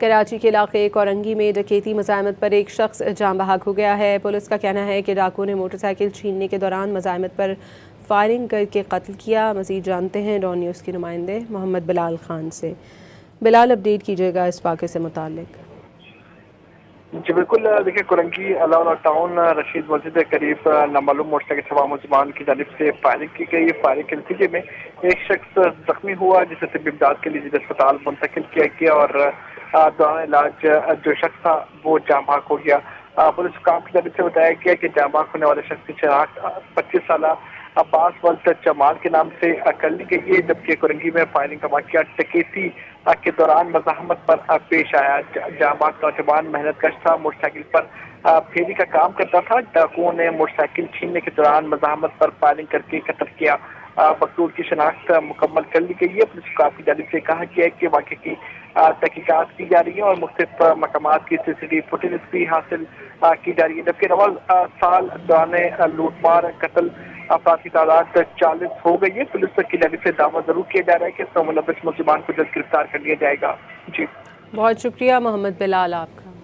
کراچی کے علاقے کورنگی میں ڈکیتی مزاحمت پر ایک شخص جاں بحق ہو گیا ہے۔ پولیس کا کہنا ہے کہ ڈاکو نے موٹر سائیکل چھیننے کے دوران مزاحمت پر فائرنگ کر کے قتل کیا۔ مزید جانتے ہیں ڈان نیوز کے نمائندے محمد بلال خان سے۔ بلال، اپڈیٹ کیجیے گا اس واقعے سے متعلق۔ جی بالکل، دیکھیں کورنگی علاوہ ٹاؤن رشید مسجد کے قریب نامعلوم موٹر سائیکل سوار ملزمان کی جانب سے فائرنگ کی گئی۔ فائرنگ کے نتیجے میں ایک شخص زخمی ہوا جسے طبی امداد کے لیے ضلع اسپتال منتقل کیا گیا اور دوران علاج جو شخص تھا وہ جاں بحق ہو گیا۔ پولیس حکام کی جانب سے بتایا گیا کہ جاں بحق ہونے والے شخص کی شناخت 25 سالہ عباس ولد جمال کے نام سے کر لی گئی ہے، جبکہ کورنگی میں فائرنگ کا واقعہ ڈکیتی کے دوران مزاحمت پر پیش آیا۔ جاں بحق نوجوان محنت کش تھا، موٹر سائیکل پر پھیری کا کام کرتا تھا۔ ڈاکوؤں نے موٹر سائیکل چھیننے کے دوران مزاحمت پر فائرنگ کر کے قتل کیا۔ مقتول کی شناخت مکمل کر لی گئی ہے۔ پولیس حکام کی جانب سے کہا گیا ہے کہ واقعے کی تحقیقات کی جا رہی ہیں اور مختلف مقامات کی CCTV فوٹیج بھی حاصل کی جا رہی ہے، جبکہ رواں سال دوران لوٹ مار قتل افراد کی تعداد 40 ہو گئی ہے۔ پولیس کی جانب سے دعویٰ ضرور کیا جا رہا ہے کہ اس میں ملوث ملزمان کو جلد گرفتار کر لیا جائے گا۔ جی بہت شکریہ محمد بلال آپ کا۔